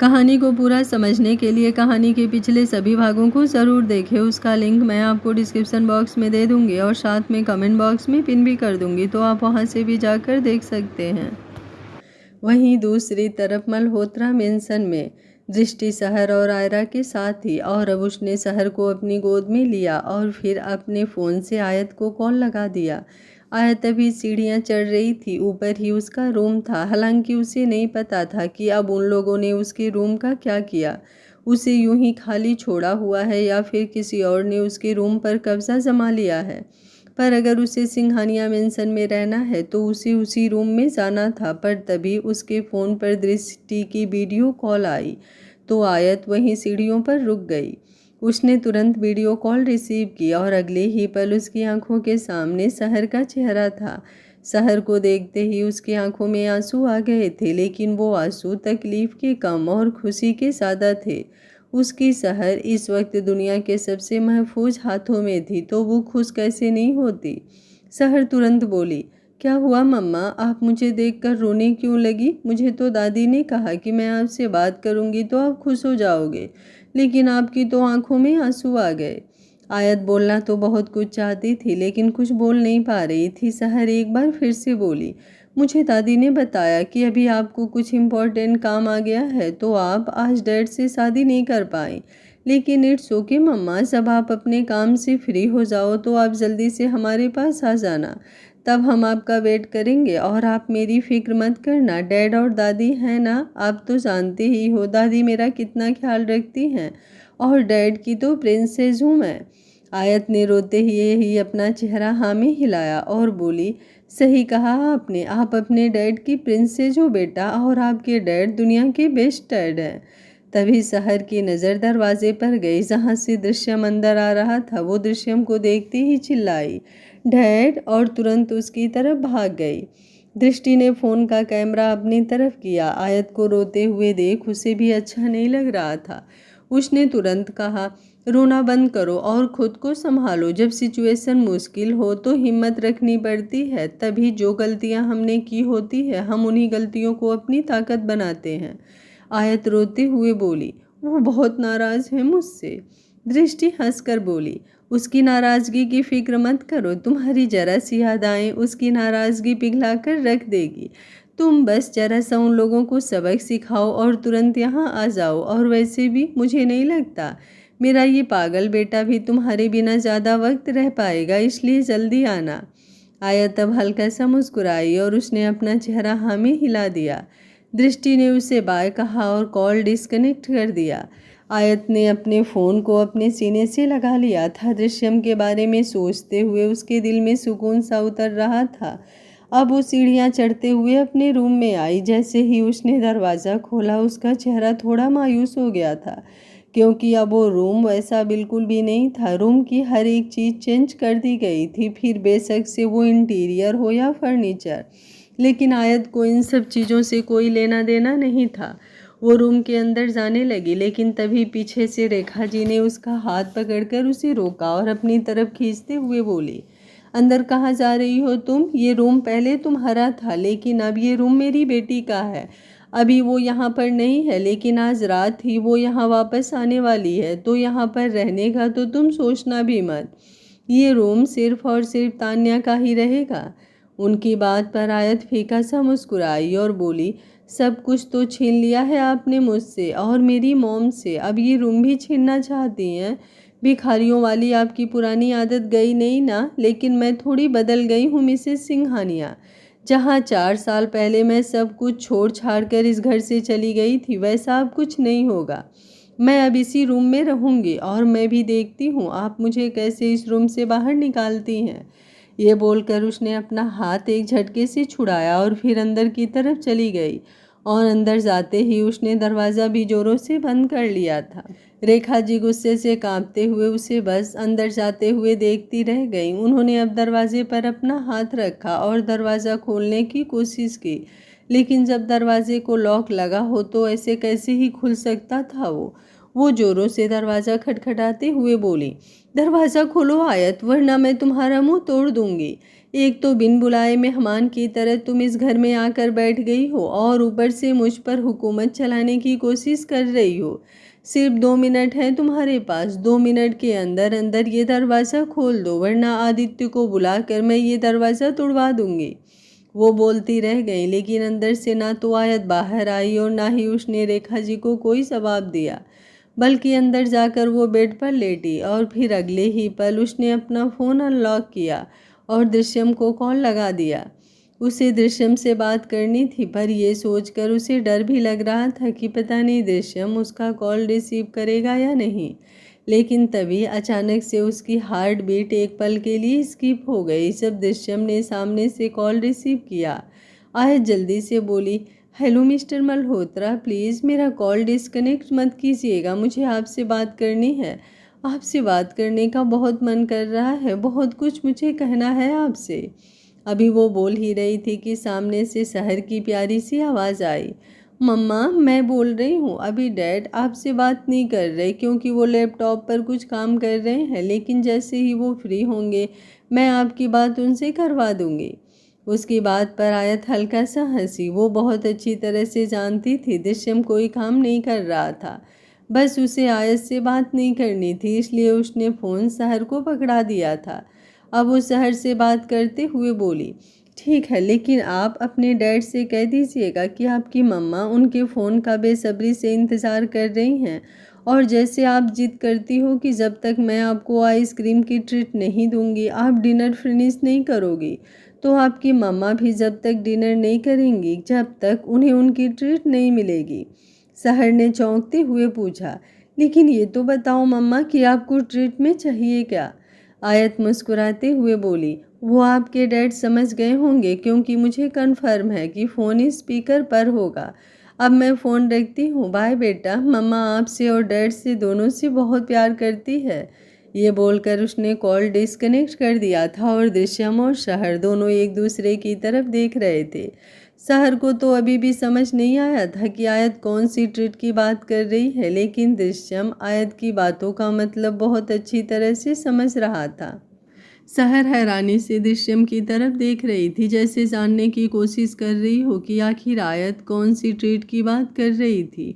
कहानी को पूरा समझने के लिए कहानी के पिछले सभी भागों को ज़रूर देखें। उसका लिंक मैं आपको डिस्क्रिप्शन बॉक्स में दे दूँगी और साथ में कमेंट बॉक्स में पिन भी कर दूँगी, तो आप वहां से भी जाकर देख सकते हैं। वहीं दूसरी तरफ मल्होत्रा मेंशन में दृष्टि सहर और आयरा के साथ थी और अब उसने सहर को अपनी गोद में लिया और फिर अपने फ़ोन से आयत को कॉल लगा दिया। आयत अभी सीढ़ियाँ चढ़ रही थी, ऊपर ही उसका रूम था। हालांकि उसे नहीं पता था कि अब उन लोगों ने उसके रूम का क्या किया, उसे यूं ही खाली छोड़ा हुआ है या फिर किसी और ने उसके रूम पर कब्जा जमा लिया है। पर अगर उसे सिंघानिया मेंशन में रहना है तो उसे उसी रूम में जाना था। पर तभी उसके फ़ोन पर दृष्टि की वीडियो कॉल आई तो आयत वहीं सीढ़ियों पर रुक गई। उसने तुरंत वीडियो कॉल रिसीव की और अगले ही पल उसकी आंखों के सामने सहर का चेहरा था। सहर को देखते ही उसकी आंखों में आंसू आ गए थे, लेकिन वो आंसू तकलीफ के कम और खुशी के ज़्यादा थे। उसकी सहर इस वक्त दुनिया के सबसे महफूज हाथों में थी, तो वो खुश कैसे नहीं होती। सहर तुरंत बोली, क्या हुआ मम्मा, आप मुझे देखकर रोने क्यों लगी? मुझे तो दादी ने कहा कि मैं आपसे बात करूंगी तो आप खुश हो जाओगे, लेकिन आपकी तो आंखों में आंसू आ गए। आयत बोलना तो बहुत कुछ चाहती थी, लेकिन कुछ बोल नहीं पा रही थी। सहर एक बार फिर से बोली, मुझे दादी ने बताया कि अभी आपको कुछ इम्पोर्टेंट काम आ गया है, तो आप आज डैड से शादी नहीं कर पाए। लेकिन इट्स ओके मम्मा, जब आप अपने काम से फ्री हो जाओ तो आप जल्दी से हमारे पास आ जाना, तब हम आपका वेट करेंगे। और आप मेरी फिक्र मत करना, डैड और दादी हैं ना, आप तो जानते ही हो दादी मेरा कितना ख्याल रखती हैं, और डैड की तो प्रिंसेस हूँ मैं। आयत ने रोते ही अपना चेहरा हाँ में हिलाया और बोली, सही कहा आपने, आप अपने डैड की प्रिंसेस हो बेटा, और आपके डैड दुनिया के बेस्ट डैड हैं। तभी सहर की नज़र दरवाजे पर गई जहाँ से दृश्यम अंदर आ रहा था। वो दृश्यम को देखते ही चिल्लाई, डैड, और तुरंत उसकी तरफ भाग गई। दृष्टि ने फ़ोन का कैमरा अपनी तरफ किया। आयत को रोते हुए देख उसे भी अच्छा नहीं लग रहा था। उसने तुरंत कहा, रोना बंद करो और खुद को संभालो। जब सिचुएशन मुश्किल हो तो हिम्मत रखनी पड़ती है। तभी जो गलतियां हमने की होती है, हम उन्हीं गलतियों को अपनी ताकत बनाते हैं। आयत रोते हुए बोली, वो बहुत नाराज़ है मुझसे। दृष्टि हंसकर बोली, उसकी नाराज़गी की फिक्र मत करो, तुम्हारी जरा सी यादें उसकी नाराज़गी पिघला कर रख देगी। तुम बस जरा सा उन लोगों को सबक सिखाओ और तुरंत यहाँ आ जाओ। और वैसे भी मुझे नहीं लगता मेरा ये पागल बेटा भी तुम्हारे बिना ज़्यादा वक्त रह पाएगा, इसलिए जल्दी आना। आयत अब हल्का सा मुस्कुराई और उसने अपना चेहरा हाँ में हिला दिया। दृष्टि ने उसे बाय कहा और कॉल डिस्कनेक्ट कर दिया। आयत ने अपने फ़ोन को अपने सीने से लगा लिया था। दृश्यम के बारे में सोचते हुए उसके दिल में सुकून सा उतर रहा था। अब वो सीढ़ियाँ चढ़ते हुए अपने रूम में आई। जैसे ही उसने दरवाज़ा खोला उसका चेहरा थोड़ा मायूस हो गया था, क्योंकि अब वो रूम वैसा बिल्कुल भी नहीं था। रूम की हर एक चीज़ चेंज कर दी गई थी, फिर बेशक से वो इंटीरियर हो या फर्नीचर। लेकिन आयत को इन सब चीज़ों से कोई लेना देना नहीं था। वो रूम के अंदर जाने लगी, लेकिन तभी पीछे से रेखा जी ने उसका हाथ पकड़कर उसे रोका और अपनी तरफ खींचते हुए बोली, अंदर कहाँ जा रही हो तुम? ये रूम पहले तुम्हारा था, लेकिन अब ये रूम मेरी बेटी का है। अभी वो यहाँ पर नहीं है, लेकिन आज रात ही वो यहाँ वापस आने वाली है, तो यहाँ पर रहने का तो तुम सोचना भी मत। ये रूम सिर्फ और सिर्फ तान्या का ही रहेगा। उनकी बात पर आयत फीका सा मुस्कुराई और बोली, सब कुछ तो छीन लिया है आपने मुझसे और मेरी मॉम से, अब ये रूम भी छीनना चाहती हैं? भिखारियों वाली आपकी पुरानी आदत गई नहीं ना? लेकिन मैं थोड़ी बदल गई हूँ मिसेस सिंघानिया। जहाँ 4 साल पहले मैं सब कुछ छोड़ छाड़ कर इस घर से चली गई थी, वैसा अब कुछ नहीं होगा। मैं अब इसी रूम में रहूँगी और मैं भी देखती हूँ आप मुझे कैसे इस रूम से बाहर निकालती हैं। ये बोलकर उसने अपना हाथ एक झटके से छुड़ाया और फिर अंदर की तरफ चली गई, और अंदर जाते ही उसने दरवाज़ा भी जोरों से बंद कर लिया था। रेखा जी गुस्से से कांपते हुए उसे बस अंदर जाते हुए देखती रह गईं। उन्होंने अब दरवाजे पर अपना हाथ रखा और दरवाज़ा खोलने की कोशिश की, लेकिन जब दरवाजे को लॉक लगा हो तो ऐसे कैसे ही खुल सकता था। वो जोरों से दरवाज़ा खटखटाते हुए बोली, दरवाज़ा खोलो आयत, वरना मैं तुम्हारा मुंह तोड़ दूंगी। एक तो बिन बुलाए मेहमान की तरह तुम इस घर में आकर बैठ गई हो और ऊपर से मुझ पर हुकूमत चलाने की कोशिश कर रही हो। सिर्फ 2 मिनट है तुम्हारे पास, 2 मिनट के अंदर अंदर ये दरवाज़ा खोल दो, वरना आदित्य को बुलाकर मैं ये दरवाज़ा तोड़वा दूंगी। वो बोलती रह गई, लेकिन अंदर से ना तो आयत बाहर आई और ना ही उसने रेखा जी को कोई जवाब दिया, बल्कि अंदर जाकर वो बेड पर लेटी और फिर अगले ही पल उसने अपना फ़ोन अनलॉक किया और दृश्यम को कॉल लगा दिया। उसे दृश्यम से बात करनी थी, पर यह सोचकर उसे डर भी लग रहा था कि पता नहीं दृश्यम उसका कॉल रिसीव करेगा या नहीं। लेकिन तभी अचानक से उसकी हार्ट बीट एक पल के लिए स्किप हो गई जब दृश्यम ने सामने से कॉल रिसीव किया। आयत जल्दी से बोली, हेलो मिस्टर मल्होत्रा, प्लीज़ मेरा कॉल डिस्कनेक्ट मत कीजिएगा, मुझे आपसे बात करनी है। आपसे बात करने का बहुत मन कर रहा है, बहुत कुछ मुझे कहना है आपसे। अभी वो बोल ही रही थी कि सामने से शहर की प्यारी सी आवाज़ आई, मम्मा मैं बोल रही हूँ। अभी डैड आपसे बात नहीं कर रहे क्योंकि वो लैपटॉप पर कुछ काम कर रहे हैं, लेकिन जैसे ही वो फ्री होंगे मैं आपकी बात उनसे करवा दूँगी। उसकी बात पर आयत हल्का सा हंसी। वो बहुत अच्छी तरह से जानती थी दृश्यम कोई काम नहीं कर रहा था, बस उसे आयत से बात नहीं करनी थी, इसलिए उसने फ़ोन शहर को पकड़ा दिया था। अब वो शहर से बात करते हुए बोली, ठीक है, लेकिन आप अपने डैड से कह दीजिएगा कि आपकी मम्मा उनके फ़ोन का बेसब्री से इंतज़ार कर रही हैं और जैसे आप जिद करती हो कि जब तक मैं आपको आइसक्रीम की ट्रीट नहीं दूंगी आप डिनर फिनिश नहीं करोगी, तो आपकी मम्मा भी जब तक डिनर नहीं करेंगी जब तक उन्हें उनकी ट्रीट नहीं मिलेगी। शहर ने चौंकते हुए पूछा, लेकिन ये तो बताओ मम्मा कि आपको ट्रीट में चाहिए क्या? आयत मुस्कुराते हुए बोली, वो आपके डैड समझ गए होंगे क्योंकि मुझे कन्फर्म है कि फ़ोन स्पीकर पर होगा। अब मैं फ़ोन रखती हूँ, बाय बेटा, मम्मा आपसे और डैड से दोनों से बहुत प्यार करती है। ये बोलकर उसने कॉल डिस्कनेक्ट कर दिया था और दृश्यम और शहर दोनों एक दूसरे की तरफ देख रहे थे। शहर को तो अभी भी समझ नहीं आया था कि आयत कौन सी ट्रीट की बात कर रही है, लेकिन दृश्यम आयत की बातों का मतलब बहुत अच्छी तरह से समझ रहा था। शहर हैरानी से दृश्यम की तरफ देख रही थी, जैसे जानने की कोशिश कर रही हो कि आखिर आयत कौन सी ट्रीट की बात कर रही थी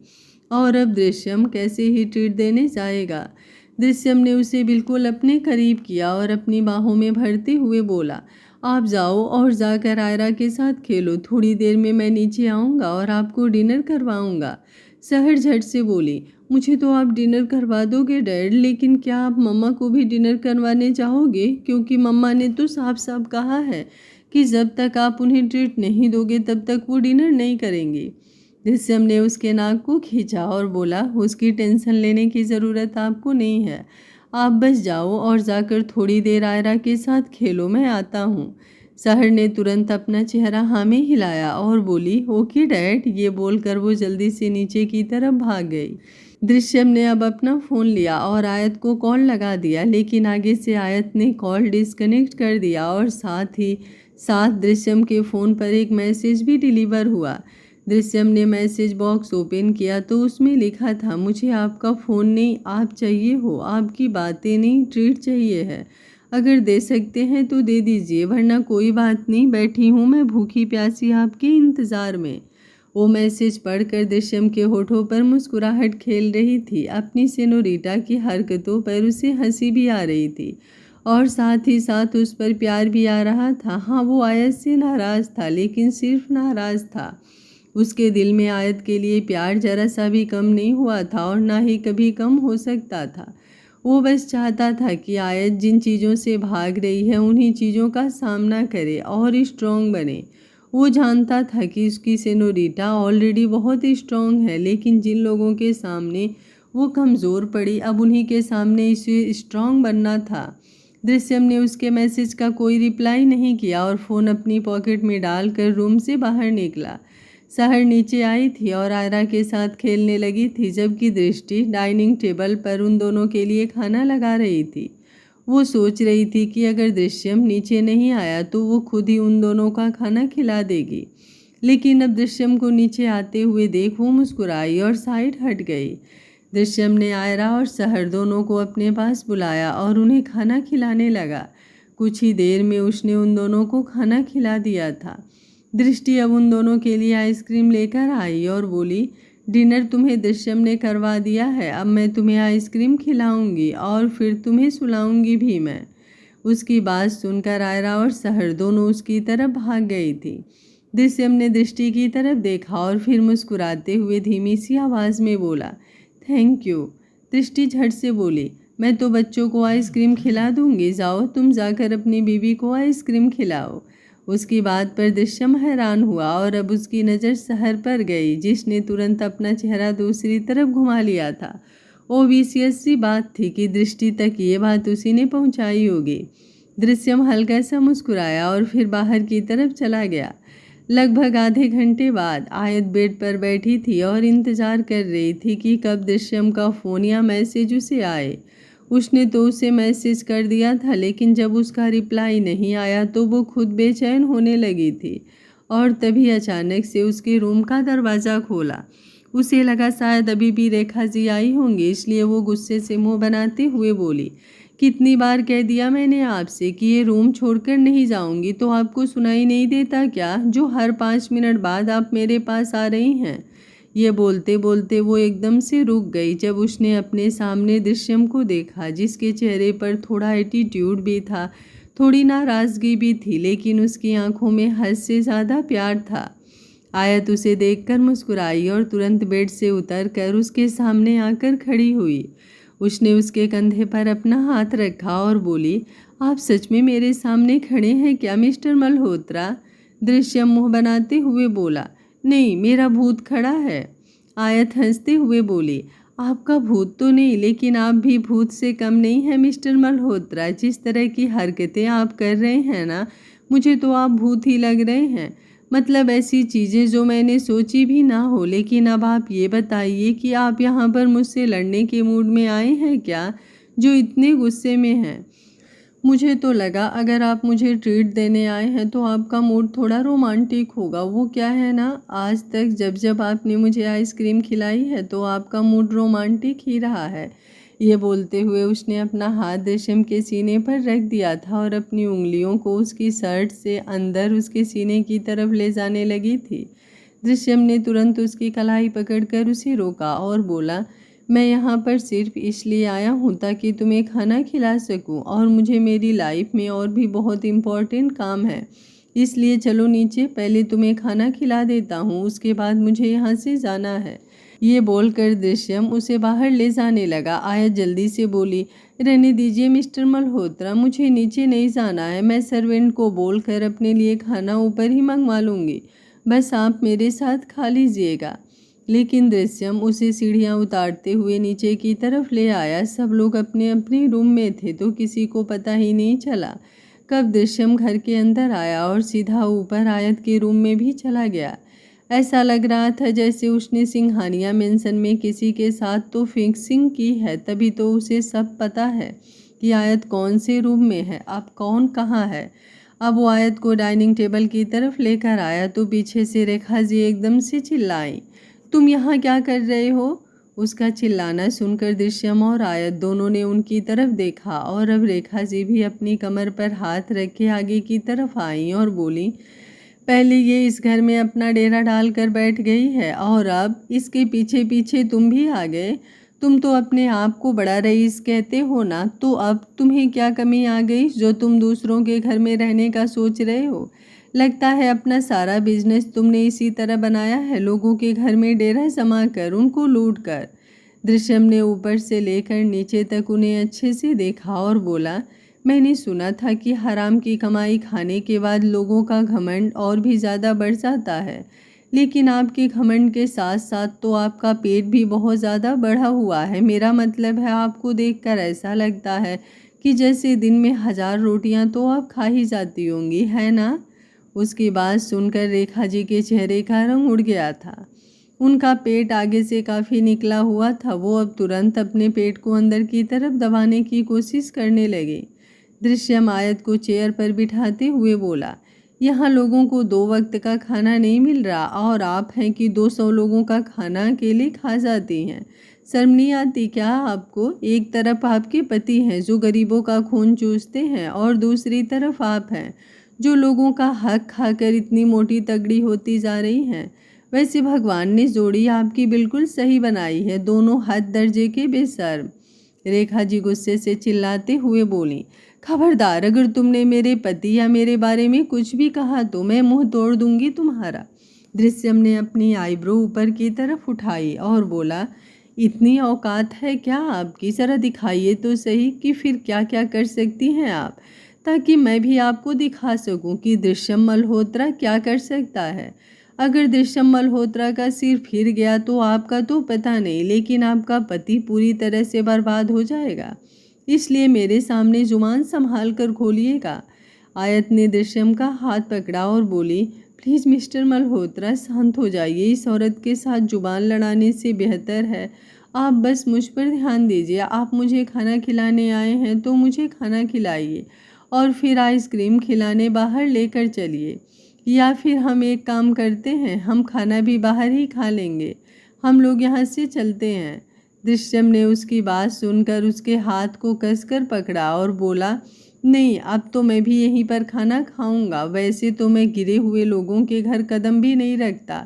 और अब दृश्यम कैसे ही ट्रीट देने जाएगा। दृश्यम ने उसे बिल्कुल अपने करीब किया और अपनी बाहों में भरते हुए बोला, आप जाओ और जाकर आयरा के साथ खेलो, थोड़ी देर में मैं नीचे आऊँगा और आपको डिनर करवाऊँगा। शहर झट से बोली, मुझे तो आप डिनर करवा दोगे डैड, लेकिन क्या आप मम्मा को भी डिनर करवाने चाहोगे? क्योंकि मम्मा ने तो साफ साफ कहा है कि जब तक आप उन्हें ट्रीट नहीं दोगे तब तक वो डिनर नहीं करेंगी। दृश्यम ने उसके नाक को खींचा और बोला, उसकी टेंशन लेने की ज़रूरत आपको नहीं है, आप बस जाओ और जाकर थोड़ी देर आयरा के साथ खेलो, मैं आता हूँ। शहर ने तुरंत अपना चेहरा हाँ में हिलाया और बोली, ओके डैड। ये बोलकर वो जल्दी से नीचे की तरफ भाग गई। दृश्यम ने अब अपना फ़ोन लिया और आयत को कॉल लगा दिया, लेकिन आगे से आयत ने कॉल डिस्कनेक्ट कर दिया और साथ ही साथ दृश्यम के फ़ोन पर एक मैसेज भी डिलीवर हुआ। दृश्यम ने मैसेज बॉक्स ओपन किया तो उसमें लिखा था, मुझे आपका फ़ोन नहीं, आप चाहिए हो, आपकी बातें नहीं, ट्रीट चाहिए है। अगर दे सकते हैं तो दे दीजिए, वरना कोई बात नहीं, बैठी हूँ मैं भूखी प्यासी आपके इंतज़ार में। वो मैसेज पढ़कर दृश्यम के होठों पर मुस्कुराहट खेल रही थी। अपनी सेनोरिटा की हरकतों पर उसे हंसी भी आ रही थी और साथ ही साथ उस पर प्यार भी आ रहा था। हाँ, वो आयत से नाराज़ था, लेकिन सिर्फ नाराज़ था। उसके दिल में आयत के लिए प्यार जरा सा भी कम नहीं हुआ था और ना ही कभी कम हो सकता था। वो बस चाहता था कि आयत जिन चीज़ों से भाग रही है उन्हीं चीज़ों का सामना करे और स्ट्रॉन्ग बने। वो जानता था कि उसकी सेनोरिटा ऑलरेडी बहुत स्ट्रॉन्ग है, लेकिन जिन लोगों के सामने वो कमज़ोर पड़ी अब उन्हीं के सामने इसे स्ट्रॉन्ग बनना था। दृश्यम ने उसके मैसेज का कोई रिप्लाई नहीं किया और फ़ोन अपनी पॉकेट में डालकर रूम से बाहर निकला। शहर नीचे आई थी और आयरा के साथ खेलने लगी थी, जबकि दृष्टि डाइनिंग टेबल पर उन दोनों के लिए खाना लगा रही थी। वो सोच रही थी कि अगर दृश्यम नीचे नहीं आया तो वो खुद ही उन दोनों का खाना खिला देगी, लेकिन अब दृश्यम को नीचे आते हुए देख वो मुस्कुराई और साइड हट गई। दृश्यम ने आयरा और शहर दोनों को अपने पास बुलाया और उन्हें खाना खिलाने लगा। कुछ ही देर में उसने उन दोनों को खाना खिला दिया था। दृष्टि अब उन दोनों के लिए आइसक्रीम लेकर आई और बोली, डिनर तुम्हें दृश्यम ने करवा दिया है, अब मैं तुम्हें आइसक्रीम खिलाऊंगी और फिर तुम्हें सुलाऊंगी भी मैं। उसकी बात सुनकर आयरा और सहर दोनों उसकी तरफ भाग गई थी। दृश्यम ने दृष्टि की तरफ देखा और फिर मुस्कुराते हुए धीमी सी आवाज़ में बोला, थैंक यू। दृष्टि झट से बोली, मैं तो बच्चों को आइसक्रीम खिला दूंगी, जाओ तुम जाकर अपनी बीवी को आइसक्रीम खिलाओ। उसकी बात पर दृश्यम हैरान हुआ और अब उसकी नज़र सहर पर गई, जिसने तुरंत अपना चेहरा दूसरी तरफ घुमा लिया था। ओबीसीएस सी बात थी कि दृष्टि तक ये बात उसी ने पहुंचाई होगी। दृश्यम हल्का सा मुस्कुराया और फिर बाहर की तरफ चला गया। लगभग आधे घंटे बाद आयत बेड पर बैठी थी और इंतज़ार कर रही थी कि कब दृश्यम का फ़ोन या मैसेज उसे आए। उसने तो उसे मैसेज कर दिया था, लेकिन जब उसका रिप्लाई नहीं आया तो वो खुद बेचैन होने लगी थी। और तभी अचानक से उसके रूम का दरवाज़ा खोला। उसे लगा शायद अभी भी रेखा जी आई होंगी, इसलिए वो गुस्से से मुंह बनाते हुए बोली, कितनी बार कह दिया मैंने आपसे कि ये रूम छोड़कर नहीं जाऊंगी, तो आपको सुनाई नहीं देता क्या, जो हर 5 मिनट बाद आप मेरे पास आ रही हैं। ये बोलते बोलते वो एकदम से रुक गई जब उसने अपने सामने दृश्यम को देखा, जिसके चेहरे पर थोड़ा एटीट्यूड भी था, थोड़ी नाराज़गी भी थी, लेकिन उसकी आंखों में हद से ज़्यादा प्यार था। आयत उसे देखकर मुस्कुराई और तुरंत बेड से उतरकर उसके सामने आकर खड़ी हुई। उसने उसके कंधे पर अपना हाथ रखा और बोली, आप सच में मेरे सामने खड़े हैं क्या मिस्टर मल्होत्रा? दृश्यम मुँह बनाते हुए बोला, नहीं, मेरा भूत खड़ा है। आयत हंसते हुए बोली, आपका भूत तो नहीं, लेकिन आप भी भूत से कम नहीं हैं मिस्टर मल्होत्रा। जिस तरह की हरकतें आप कर रहे हैं ना, मुझे तो आप भूत ही लग रहे हैं। मतलब ऐसी चीज़ें जो मैंने सोची भी ना हो। लेकिन अब आप ये बताइए कि आप यहाँ पर मुझसे लड़ने के मूड में आए हैं क्या, जो इतने गुस्से में हैं? मुझे तो लगा अगर आप मुझे ट्रीट देने आए हैं तो आपका मूड थोड़ा रोमांटिक होगा। वो क्या है ना, आज तक जब जब आपने मुझे आइसक्रीम खिलाई है तो आपका मूड रोमांटिक ही रहा है। ये बोलते हुए उसने अपना हाथ दृश्यम के सीने पर रख दिया था और अपनी उंगलियों को उसकी शर्ट से अंदर उसके सीने की तरफ ले जाने लगी थी। दृश्यम ने तुरंत उसकी कलाई पकड़कर उसे रोका और बोला, मैं यहाँ पर सिर्फ इसलिए आया हूँ ताकि तुम्हें खाना खिला सकूँ, और मुझे मेरी लाइफ में और भी बहुत इम्पोर्टेंट काम है, इसलिए चलो नीचे, पहले तुम्हें खाना खिला देता हूँ, उसके बाद मुझे यहाँ से जाना है। ये बोलकर दृश्यम उसे बाहर ले जाने लगा। आयत जल्दी से बोली, रहने दीजिए मिस्टर मल्होत्रा, मुझे नीचे नहीं जाना है, मैं सर्वेंट को बोलकर अपने लिए खाना ऊपर ही मंगवा लूँगी, बस आप मेरे साथ खा लीजिएगा। लेकिन दृश्यम उसे सीढ़ियाँ उतारते हुए नीचे की तरफ ले आया। सब लोग अपने अपने रूम में थे तो किसी को पता ही नहीं चला कब दृश्यम घर के अंदर आया और सीधा ऊपर आयत के रूम में भी चला गया। ऐसा लग रहा था जैसे उसने सिंघानिया मेंशन में किसी के साथ तो फिक्सिंग की है, तभी तो उसे सब पता है कि आयत कौन से रूम में है, अब कौन कहाँ है। अब वो आयत को डाइनिंग टेबल की तरफ लेकर आया तो पीछे से रेखा जी एकदम से चिल्लाई, तुम यहाँ क्या कर रहे हो? उसका चिल्लाना सुनकर दृश्यम और आयत दोनों ने उनकी तरफ देखा और अब रेखा जी भी अपनी कमर पर हाथ रखे आगे की तरफ आई और बोली, पहले ये इस घर में अपना डेरा डालकर बैठ गई है और अब इसके पीछे पीछे तुम भी आ गए। तुम तो अपने आप को बड़ा रईस कहते हो ना, तो अब तुम्हें क्या कमी आ गई जो तुम दूसरों के घर में रहने का सोच रहे हो? लगता है अपना सारा बिजनेस तुमने इसी तरह बनाया है, लोगों के घर में डेरा जमा कर उनको लूट कर। दृश्यम ने ऊपर से लेकर नीचे तक उन्हें अच्छे से देखा और बोला, मैंने सुना था कि हराम की कमाई खाने के बाद लोगों का घमंड और भी ज़्यादा बढ़ जाता है, लेकिन आपके घमंड के साथ साथ तो आपका पेट भी बहुत ज़्यादा बढ़ा हुआ है। मेरा मतलब है आपको देखकर ऐसा लगता है कि जैसे दिन में 1000 रोटियां तो आप खा ही जाती होंगी, है ना? उसकी बात सुनकर रेखा जी के चेहरे का रंग उड़ गया था। उनका पेट आगे से काफ़ी निकला हुआ था। वो अब तुरंत अपने पेट को अंदर की तरफ दबाने की कोशिश करने लगे। दृश्यम आयत को चेयर पर बिठाते हुए बोला, यहाँ लोगों को 2 वक्त का खाना नहीं मिल रहा और आप हैं कि 200 लोगों का खाना अकेले खा जाती हैं। शर्म नहीं आती क्या आपको? एक तरफ आपके पति हैं जो गरीबों का खून चूसते हैं और दूसरी तरफ आप हैं जो लोगों का हक खाकर इतनी मोटी तगड़ी होती जा रही हैं। वैसे भगवान ने जोड़ी आपकी बिल्कुल सही बनाई है, दोनों हद दर्जे के बेशर्म। रेखा जी गुस्से से चिल्लाते हुए बोली, खबरदार, अगर तुमने मेरे पति या मेरे बारे में कुछ भी कहा तो मैं मुंह तोड़ दूंगी तुम्हारा। दृश्यम ने अपनी आईब्रो ऊपर की तरफ उठाई और बोला, इतनी औकात है क्या आपकी? जरा दिखाइए तो सही कि फिर क्या क्या कर सकती हैं आप, ताकि मैं भी आपको दिखा सकूं कि दृश्यम मल्होत्रा क्या कर सकता है। अगर दृश्यम मल्होत्रा का सिर फिर गया तो आपका तो पता नहीं, लेकिन आपका पति पूरी तरह से बर्बाद हो जाएगा। इसलिए मेरे सामने जुबान संभाल कर खोलिएगा। आयत ने दृश्यम का हाथ पकड़ा और बोली, प्लीज़ मिस्टर मल्होत्रा शांत हो जाइए। इस औरत के साथ जुबान लड़ाने से बेहतर है आप बस मुझ पर ध्यान दीजिए। आप मुझे खाना खिलाने आए हैं तो मुझे खाना खिलाइए और फिर आइसक्रीम खिलाने बाहर लेकर चलिए। या फिर हम एक काम करते हैं, हम खाना भी बाहर ही खा लेंगे। हम लोग यहाँ से चलते हैं। दृश्यम ने उसकी बात सुनकर उसके हाथ को कसकर पकड़ा और बोला, नहीं, अब तो मैं भी यहीं पर खाना खाऊंगा। वैसे तो मैं गिरे हुए लोगों के घर कदम भी नहीं रखता।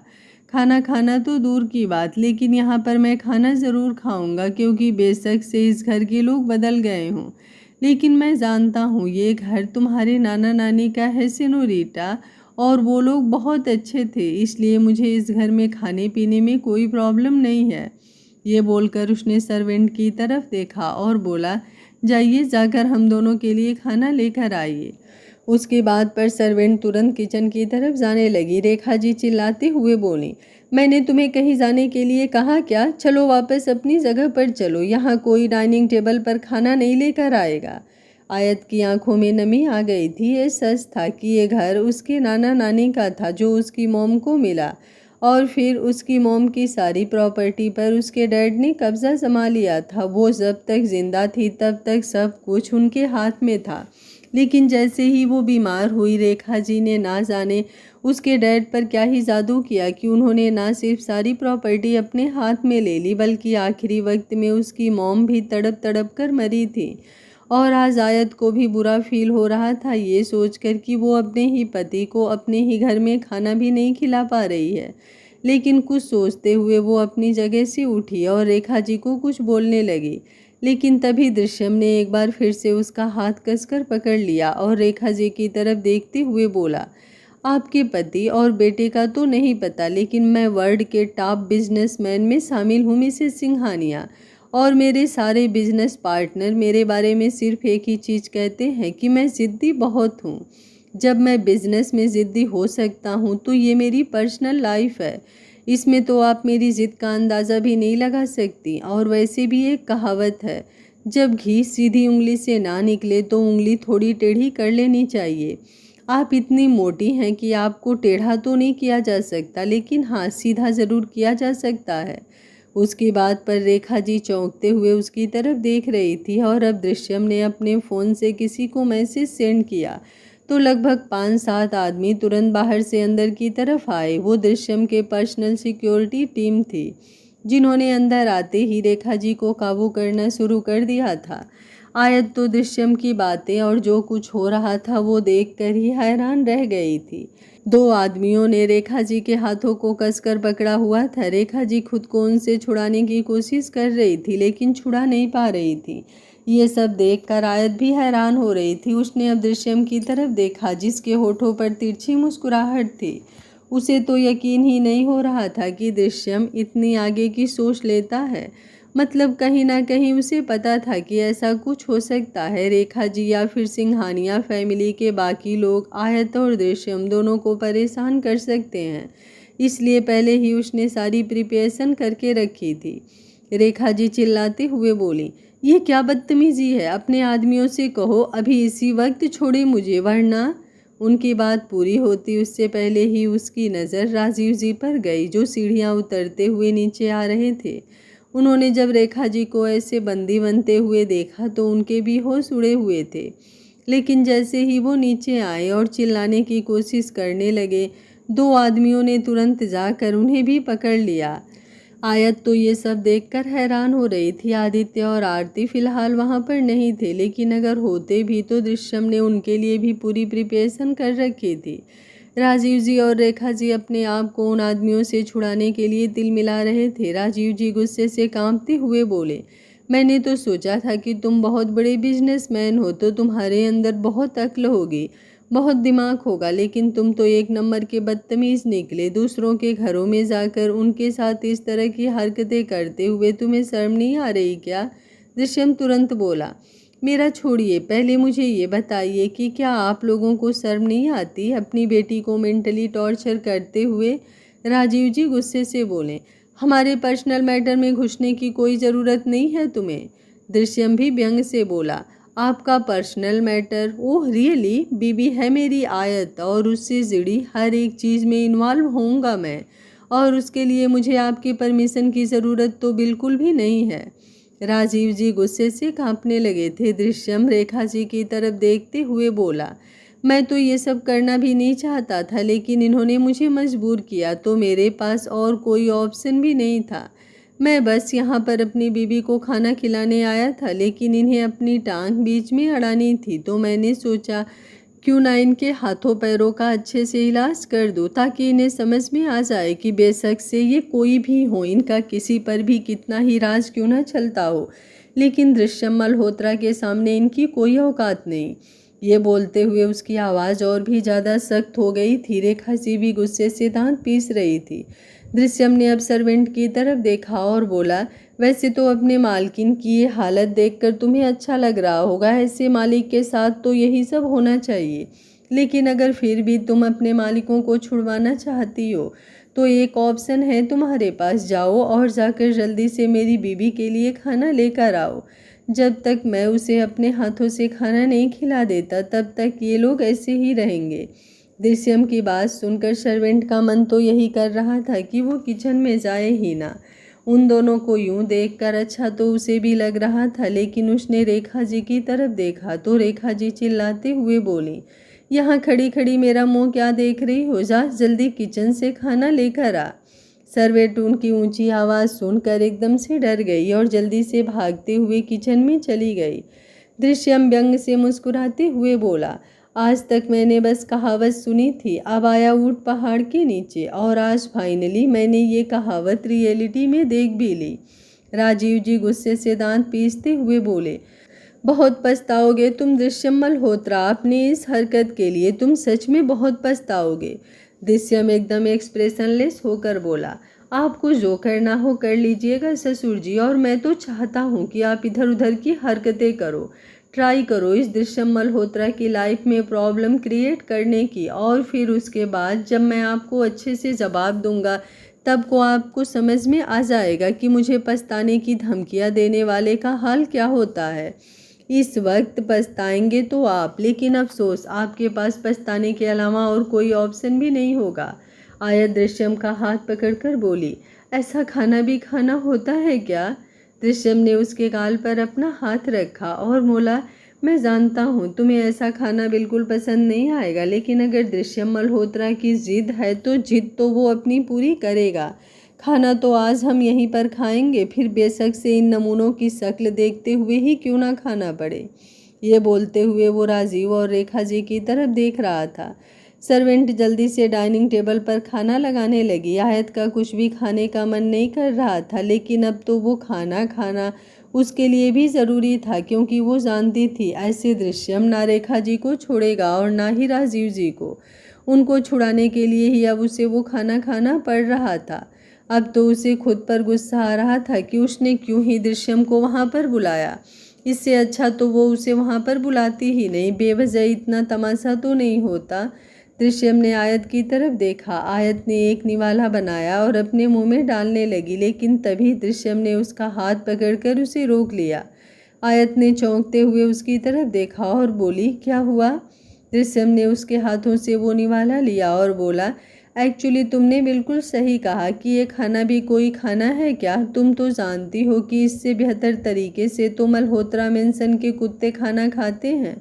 खाना खाना तो दूर की बात, लेकिन यहाँ पर मैं खाना ज़रूर खाऊंगा, क्योंकि बेशक से इस घर के लोग बदल गए हों, लेकिन मैं जानता हूँ ये घर तुम्हारे नाना नानी का है सेनोरिटा, और वो लोग बहुत अच्छे थे, इसलिए मुझे इस घर में खाने पीने में कोई प्रॉब्लम नहीं है। ये बोलकर उसने सर्वेंट की तरफ देखा और बोला, जाइए, जाकर हम दोनों के लिए खाना लेकर आइए। उसके बाद पर सर्वेंट तुरंत किचन की तरफ जाने लगी। रेखा जी चिल्लाते हुए बोली, मैंने तुम्हें कहीं जाने के लिए कहा क्या? चलो वापस अपनी जगह पर चलो, यहाँ कोई डाइनिंग टेबल पर खाना नहीं लेकर आएगा। आयत की आंखों में नमी आ गई थी। ये सच था कि ये घर उसके नाना नानी का था जो उसकी मॉम को मिला, और फिर उसकी मॉम की सारी प्रॉपर्टी पर उसके डैड ने कब्जा जमा लिया था। वो जब तक जिंदा थी तब तक सब कुछ उनके हाथ में था, लेकिन जैसे ही वो बीमार हुई, रेखा जी ने ना जाने उसके डैड पर क्या ही जादू किया कि उन्होंने ना सिर्फ सारी प्रॉपर्टी अपने हाथ में ले ली, बल्कि आखिरी वक्त में उसकी मॉम भी तड़प तड़प कर मरी थी। और आज आयत को भी बुरा फील हो रहा था ये सोचकर कि वो अपने ही पति को अपने ही घर में खाना भी नहीं खिला पा रही है। लेकिन कुछ सोचते हुए वो अपनी जगह से उठी और रेखा जी को कुछ बोलने लगी, लेकिन तभी दृश्यम ने एक बार फिर से उसका हाथ कसकर पकड़ लिया और रेखा जी की तरफ देखते हुए बोला, आपके पति और बेटे का तो नहीं पता, लेकिन मैं वर्ल्ड के टॉप बिजनेसमैन में शामिल हूँ मिसेस सिंघानिया, और मेरे सारे बिजनेस पार्टनर मेरे बारे में सिर्फ एक ही चीज़ कहते हैं कि मैं ज़िद्दी बहुत हूँ। जब मैं बिजनेस में ज़िद्दी हो सकता हूँ तो ये मेरी पर्सनल लाइफ है, इसमें तो आप मेरी ज़िद का अंदाज़ा भी नहीं लगा सकती। और वैसे भी एक कहावत है, जब घी सीधी उंगली से ना निकले तो उंगली थोड़ी टेढ़ी कर लेनी चाहिए। आप इतनी मोटी हैं कि आपको टेढ़ा तो नहीं किया जा सकता, लेकिन हाँ, सीधा ज़रूर किया जा सकता है। उसकी बात पर रेखा जी चौंकते हुए उसकी तरफ देख रही थी, और अब दृश्यम ने अपने फ़ोन से किसी को मैसेज सेंड किया तो लगभग 5-7 आदमी तुरंत बाहर से अंदर की तरफ आए। वो दृश्यम के पर्सनल सिक्योरिटी टीम थी, जिन्होंने अंदर आते ही रेखा जी को काबू करना शुरू कर दिया था। आयत तो दृश्यम की बातें और जो कुछ हो रहा था वो देखकर ही हैरान रह गई थी। 2 आदमियों ने रेखा जी के हाथों को कसकर पकड़ा हुआ था। रेखा जी खुद को उनसे छुड़ाने की कोशिश कर रही थी, लेकिन छुड़ा नहीं पा रही थी। ये सब देखकर आयत भी हैरान हो रही थी। उसने अब दृश्यम की तरफ देखा, जिसके होठों पर तिरछी मुस्कुराहट थी। उसे तो यकीन ही नहीं हो रहा था कि दृश्यम इतनी आगे की सोच लेता है। मतलब कहीं ना कहीं उसे पता था कि ऐसा कुछ हो सकता है। रेखा जी या फिर सिंघानिया फैमिली के बाकी लोग आयत और दृश्यम दोनों को परेशान कर सकते हैं, इसलिए पहले ही उसने सारी प्रिपरेशन करके रखी थी। रेखा जी चिल्लाते हुए बोली, ये क्या बदतमीजी है? अपने आदमियों से कहो अभी इसी वक्त छोड़े मुझे, वरना। उनकी बात पूरी होती उससे पहले ही उसकी नज़र राजीव जी पर गई, जो सीढ़ियाँ उतरते हुए नीचे आ रहे थे। उन्होंने जब रेखा जी को ऐसे बंदी बनते हुए देखा तो उनके भी होश उड़े हुए थे। लेकिन जैसे ही वो नीचे आए और चिल्लाने की कोशिश करने लगे, 2 आदमियों ने तुरंत जाकर उन्हें भी पकड़ लिया। आयत तो ये सब देखकर हैरान हो रही थी। आदित्य और आरती फिलहाल वहाँ पर नहीं थे, लेकिन अगर होते भी तो दृश्यम ने उनके लिए भी पूरी प्रिपरेशन कर रखी थी। राजीव जी और रेखा जी अपने आप को उन आदमियों से छुड़ाने के लिए तिल मिला रहे थे। राजीव जी गुस्से से कांपते हुए बोले, मैंने तो सोचा था कि तुम बहुत बड़े बिजनेसमैन हो तो तुम्हारे अंदर बहुत अक्ल होगी, बहुत दिमाग होगा, लेकिन तुम तो एक नंबर के बदतमीज़ निकले। दूसरों के घरों में जाकर उनके साथ इस तरह की हरकतें करते हुए तुम्हें शर्म नहीं आ रही क्या? दृश्यम तुरंत बोला, मेरा छोड़िए, पहले मुझे ये बताइए कि क्या आप लोगों को शर्म नहीं आती अपनी बेटी को मेंटली टॉर्चर करते हुए? राजीव जी गुस्से से बोले, हमारे पर्सनल मैटर में घुसने की कोई ज़रूरत नहीं है तुम्हें। दृश्यम भी व्यंग से बोला, आपका पर्सनल मैटर? Oh really? बीबी है मेरी आयत और उससे जुड़ी हर एक चीज़ में इन्वॉल्व होऊंगा मैं, और उसके लिए मुझे आपकी परमिशन की ज़रूरत तो बिल्कुल भी नहीं है। राजीव जी गुस्से से कांपने लगे थे। दृश्यम रेखा जी की तरफ देखते हुए बोला, मैं तो ये सब करना भी नहीं चाहता था, लेकिन इन्होंने मुझे मजबूर किया तो मेरे पास और कोई ऑप्शन भी नहीं था। मैं बस यहाँ पर अपनी बीबी को खाना खिलाने आया था, लेकिन इन्हें अपनी टांग बीच में अड़ानी थी तो मैंने सोचा क्यों ना इनके हाथों पैरों का अच्छे से इलाज कर दूं, ताकि इन्हें समझ में आ जाए कि बेशक से ये कोई भी हो, इनका किसी पर भी कितना ही राज क्यों ना चलता हो, लेकिन दृश्यम मल्होत्रा के सामने इनकी कोई औकात नहीं। ये बोलते हुए उसकी आवाज़ और भी ज़्यादा सख्त हो गई थी। रेखा जी भी गुस्से से दांत पीस रही थी। दृश्यम ने अब सर्वेंट की तरफ देखा और बोला, वैसे तो अपने मालकिन की ये हालत देखकर तुम्हें अच्छा लग रहा होगा, ऐसे मालिक के साथ तो यही सब होना चाहिए, लेकिन अगर फिर भी तुम अपने मालिकों को छुड़वाना चाहती हो तो एक ऑप्शन है तुम्हारे पास, जाओ और जाकर जल्दी से मेरी बीबी के लिए खाना लेकर आओ। जब तक मैं उसे अपने हाथों से खाना नहीं खिला देता तब तक ये लोग ऐसे ही रहेंगे। दृश्यम की बात सुनकर सर्वेंट का मन तो यही कर रहा था कि वो किचन में जाए ही ना। उन दोनों को यूं देखकर अच्छा तो उसे भी लग रहा था, लेकिन उसने रेखा जी की तरफ देखा तो रेखा जी चिल्लाते हुए बोली, यहाँ खड़ी खड़ी मेरा मुंह क्या देख रही हो, जा जल्दी किचन से खाना लेकर आ। सर्वेंट उनकी ऊंची आवाज़ सुनकर एकदम से डर गई और जल्दी से भागते हुए किचन में चली गई। दृश्यम व्यंग से मुस्कुराते हुए बोला, आज तक मैंने बस कहावत सुनी थी, अब आया ऊंट पहाड़ के नीचे, और आज फाइनली मैंने ये कहावत रियलिटी में देख भी ली। राजीव जी गुस्से से दांत पीसते हुए बोले, बहुत पछताओगे तुम दृश्यम मल्होत्रा, अपनी इस हरकत के लिए तुम सच में बहुत पछताओगे। दृश्यम एकदम एक्सप्रेशनलेस होकर बोला, आपको जो करना हो कर लीजिएगा ससुर जी, और मैं तो चाहता हूँ कि आप इधर उधर की हरकतें करो, ट्राई करो इस दृश्यम मल्होत्रा की लाइफ में प्रॉब्लम क्रिएट करने की, और फिर उसके बाद जब मैं आपको अच्छे से जवाब दूंगा तब को आपको समझ में आ जाएगा कि मुझे पछताने की धमकियां देने वाले का हाल क्या होता है। इस वक्त पछताएंगे तो आप, लेकिन अफसोस आपके पास पछताने के अलावा और कोई ऑप्शन भी नहीं होगा। आयत दृश्यम का हाथ पकड़कर बोली, ऐसा खाना भी खाना होता है क्या? दृश्यम ने उसके गाल पर अपना हाथ रखा और बोला, मैं जानता हूँ तुम्हें ऐसा खाना बिल्कुल पसंद नहीं आएगा, लेकिन अगर दृश्यम मल्होत्रा की जिद है तो जिद तो वो अपनी पूरी करेगा। खाना तो आज हम यहीं पर खाएंगे, फिर बेशक से इन नमूनों की शक्ल देखते हुए ही क्यों ना खाना पड़े। ये बोलते हुए वो राजीव और रेखा जी की तरफ देख रहा था। सर्वेंट जल्दी से डाइनिंग टेबल पर खाना लगाने लगी। आयत का कुछ भी खाने का मन नहीं कर रहा था, लेकिन अब तो वो खाना खाना उसके लिए भी ज़रूरी था, क्योंकि वो जानती थी ऐसे दृश्यम ना रेखा जी को छोड़ेगा और ना ही राजीव जी को। उनको छुड़ाने के लिए ही अब उसे वो खाना खाना पड़ रहा था। अब तो उसे खुद पर गुस्सा आ रहा था कि उसने क्यों ही दृश्यम को वहाँ पर बुलाया। इससे अच्छा तो वो उसे वहाँ पर बुलाती ही नहीं, बेवजह इतना तमाशा तो नहीं होता। दृश्यम ने आयत की तरफ देखा। आयत ने एक निवाला बनाया और अपने मुंह में डालने लगी, लेकिन तभी दृश्यम ने उसका हाथ पकड़कर उसे रोक लिया। आयत ने चौंकते हुए उसकी तरफ देखा और बोली, क्या हुआ? दृश्यम ने उसके हाथों से वो निवाला लिया और बोला, एक्चुअली तुमने बिल्कुल सही कहा कि ये खाना भी कोई खाना है क्या? तुम तो जानती हो कि इससे बेहतर तरीके से तो मल्होत्रा मेंशन के कुत्ते खाना खाते हैं।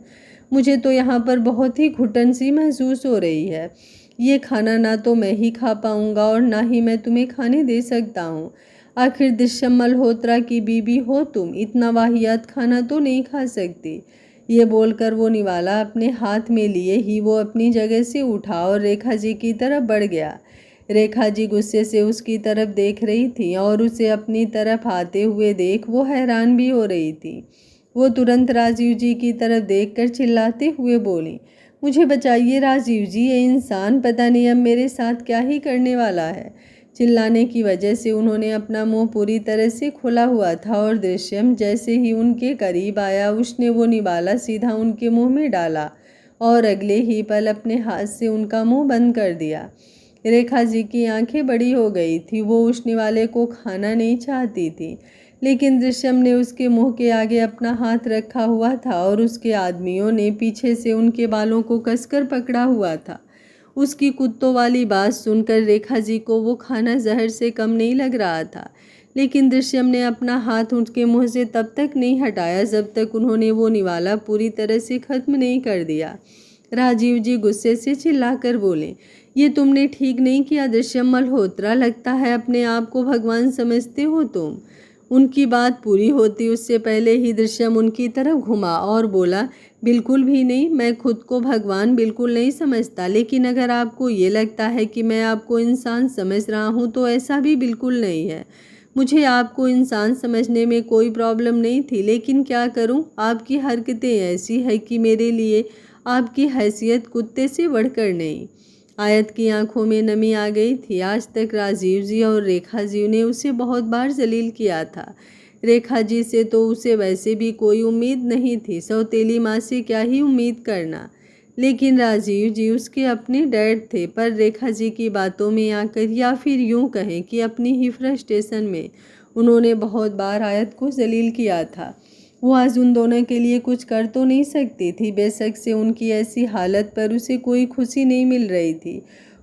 मुझे तो यहाँ पर बहुत ही घुटन सी महसूस हो रही है। ये खाना ना तो मैं ही खा पाऊँगा और ना ही मैं तुम्हें खाने दे सकता हूँ। आखिर दृश्यम मल्होत्रा की बीवी हो तुम, इतना वाहियात खाना तो नहीं खा सकती। ये बोलकर वो निवाला अपने हाथ में लिए ही वो अपनी जगह से उठा और रेखा जी की तरफ बढ़ गया। रेखा जी गुस्से से उसकी तरफ देख रही थी और उसे अपनी तरफ आते हुए देख वो हैरान भी हो रही थी। वो तुरंत राजीव जी की तरफ देखकर चिल्लाते हुए बोली, मुझे बचाइए राजीव जी, ये इंसान पता नहीं अब मेरे साथ क्या ही करने वाला है। चिल्लाने की वजह से उन्होंने अपना मुंह पूरी तरह से खुला हुआ था और दृश्यम जैसे ही उनके करीब आया उसने वो निवाला सीधा उनके मुंह में डाला और अगले ही पल अपने हाथ से उनका मुंह बंद कर दिया। रेखा जी की आंखें बड़ी हो गई थी। वो उस निवाले को खाना नहीं चाहती थी, लेकिन दृश्यम ने उसके मुंह के आगे अपना हाथ रखा हुआ था और उसके आदमियों ने पीछे से उनके बालों को कसकर पकड़ा हुआ था। उसकी कुत्तों वाली बात सुनकर रेखा जी को वो खाना जहर से कम नहीं लग रहा था, लेकिन दृश्यम ने अपना हाथ उनके मुंह से तब तक नहीं हटाया जब तक उन्होंने वो निवाला पूरी तरह से खत्म नहीं कर दिया। राजीव जी गुस्से से चिल्लाकर बोले, ये तुमने ठीक नहीं किया दृश्यम मल्होत्रा, लगता है अपने आप को भगवान समझते हो तुम। उनकी बात पूरी होती उससे पहले ही दृश्यम उनकी तरफ घुमा और बोला, बिल्कुल भी नहीं, मैं खुद को भगवान बिल्कुल नहीं समझता, लेकिन अगर आपको ये लगता है कि मैं आपको इंसान समझ रहा हूँ तो ऐसा भी बिल्कुल नहीं है। मुझे आपको इंसान समझने में कोई प्रॉब्लम नहीं थी, लेकिन क्या करूँ, आपकी हरकतें ऐसी है कि मेरे लिए आपकी हैसियत कुत्ते से बढ़कर नहीं। आयत की आंखों में नमी आ गई थी। आज तक राजीव जी और रेखा जी ने उसे बहुत बार जलील किया था। रेखा जी से तो उसे वैसे भी कोई उम्मीद नहीं थी, सौतेली माँ से क्या ही उम्मीद करना, लेकिन राजीव जी उसके अपने डैड थे। पर रेखा जी की बातों में आकर, या फिर यूं कहें कि अपनी ही फ्रस्ट्रेशन में, उन्होंने बहुत बार आयत को जलील किया था। वो आज उन दोनों के लिए कुछ कर तो नहीं सकती थी। बेशक से उनकी ऐसी हालत पर उसे कोई खुशी नहीं मिल रही थी,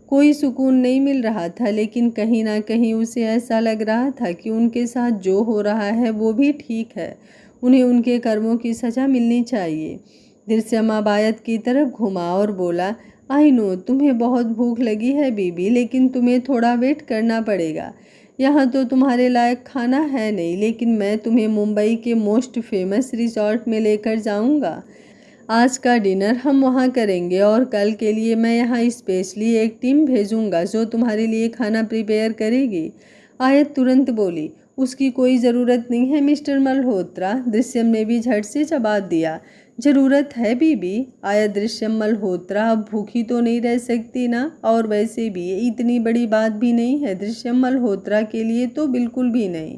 कोई सुकून नहीं मिल रहा था, लेकिन कहीं ना कहीं उसे ऐसा लग रहा था कि उनके साथ जो हो रहा है वो भी ठीक है। उन्हें उनके कर्मों की सज़ा मिलनी चाहिए। दृश्यम आयत की तरफ घुमा और बोला, आई नो तुम्हें बहुत भूख लगी है बीबी, लेकिन तुम्हें थोड़ा वेट करना पड़ेगा। यहाँ तो तुम्हारे लायक खाना है नहीं, लेकिन मैं तुम्हें मुंबई के मोस्ट फेमस रिजॉर्ट में लेकर जाऊँगा। आज का डिनर हम वहाँ करेंगे और कल के लिए मैं यहाँ स्पेशली एक टीम भेजूँगा जो तुम्हारे लिए खाना प्रिपेयर करेगी। आयत तुरंत बोली, उसकी कोई ज़रूरत नहीं है मिस्टर मल्होत्रा। दृश्यम ने भी झट से जवाब दिया, ज़रूरत है बीबी। आयत, दृश्यम मल्होत्रा अब भूखी तो नहीं रह सकती ना, और वैसे भी ये इतनी बड़ी बात भी नहीं है दृश्यम मल्होत्रा के लिए तो बिल्कुल भी नहीं।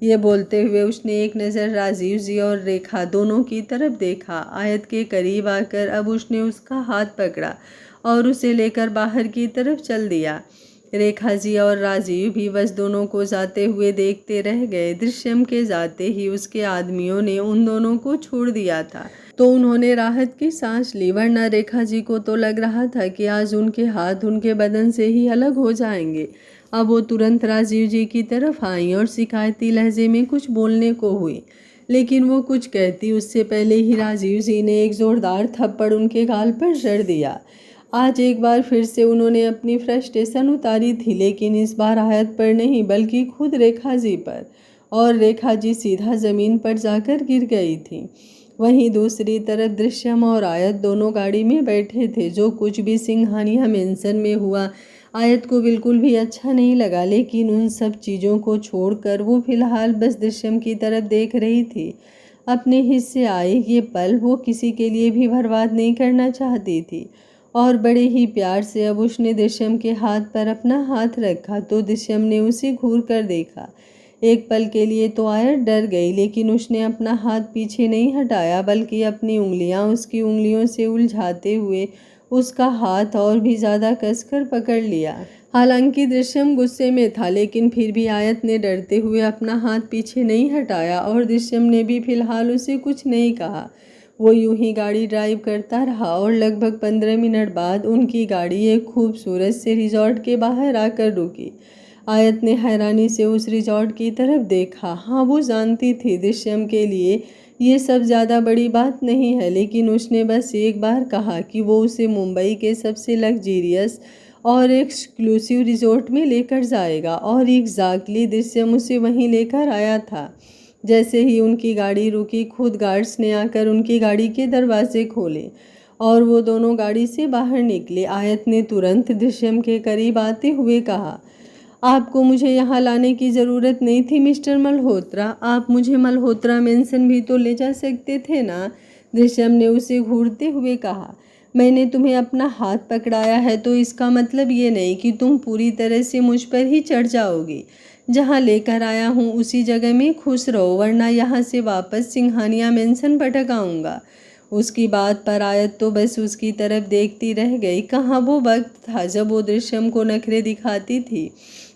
ये बोलते हुए उसने एक नज़र राजीव जी और रेखा दोनों की तरफ देखा। आयत के करीब आकर अब उसने उसका हाथ पकड़ा और उसे लेकर बाहर की तरफ चल दिया। रेखा जी और राजीव भी बस दोनों को जाते हुए देखते रह गए। दृश्यम के जाते ही उसके आदमियों ने उन दोनों को छोड़ दिया था तो उन्होंने राहत की सांस ली, वरना रेखा जी को तो लग रहा था कि आज उनके हाथ उनके बदन से ही अलग हो जाएंगे। अब वो तुरंत राजीव जी की तरफ आई और शिकायती लहजे में कुछ बोलने को हुई, लेकिन वो कुछ कहती उससे पहले ही राजीव जी ने एक ज़ोरदार थप्पड़ उनके गाल पर जड़ दिया। आज एक बार फिर से उन्होंने अपनी फ्रस्ट्रेशन उतारी थी, लेकिन इस बार आयत पर नहीं बल्कि खुद रेखा जी पर, और रेखा जी सीधा ज़मीन पर जाकर गिर गई थी। वहीं दूसरी तरफ दृश्यम और आयत दोनों गाड़ी में बैठे थे। जो कुछ भी सिंघानिया मेंशन में हुआ आयत को बिल्कुल भी अच्छा नहीं लगा, लेकिन उन सब चीज़ों को छोड़कर वो फिलहाल बस दृश्यम की तरफ देख रही थी। अपने हिस्से आए ये पल वो किसी के लिए भी बर्बाद नहीं करना चाहती थी, और बड़े ही प्यार से अब उसने दृश्यम के हाथ पर अपना हाथ रखा तो दृश्यम ने उसे घूर कर देखा। एक पल के लिए तो आयत डर गई, लेकिन उसने अपना हाथ पीछे नहीं हटाया बल्कि अपनी उंगलियां उसकी उंगलियों से उलझाते हुए उसका हाथ और भी ज़्यादा कसकर पकड़ लिया। हालांकि दृश्यम गुस्से में था, लेकिन फिर भी आयत ने डरते हुए अपना हाथ पीछे नहीं हटाया और दृश्यम ने भी फिलहाल उसे कुछ नहीं कहा। वो यूं ही गाड़ी ड्राइव करता रहा और लगभग 15 मिनट बाद उनकी गाड़ी एक खूबसूरत से रिजॉर्ट के बाहर आकर रुकी। आयत ने हैरानी से उस रिजॉर्ट की तरफ देखा। हाँ, वो जानती थी दृश्यम के लिए ये सब ज़्यादा बड़ी बात नहीं है, लेकिन उसने बस एक बार कहा कि वो उसे मुंबई के सबसे लग्जीरियस और एक्सक्लूसिव रिजॉर्ट में लेकर जाएगा, और एग्जैक्टली दृश्यम उसे वहीं लेकर आया था। जैसे ही उनकी गाड़ी रुकी, खुद गार्ड्स ने आकर उनकी गाड़ी के दरवाजे खोले और वो दोनों गाड़ी से बाहर निकले। आयत ने तुरंत दृश्यम के करीब आते हुए कहा, आपको मुझे यहाँ लाने की ज़रूरत नहीं थी मिस्टर मल्होत्रा। आप मुझे मल्होत्रा मेंशन भी तो ले जा सकते थे ना। दृश्यम ने उसे घूरते हुए कहा, मैंने तुम्हें अपना हाथ पकड़ाया है तो इसका मतलब ये नहीं कि तुम पूरी तरह से मुझ पर ही चढ़ जाओगे। जहाँ लेकर आया हूँ उसी जगह में खुश रहो, वरना यहाँ से वापस सिंघानिया मेंशन भटक आऊँगा। उसकी बात पर आयत तो बस उसकी तरफ देखती रह गई। कहाँ वो वक्त था जब वो दृश्यम को नखरे दिखाती थी,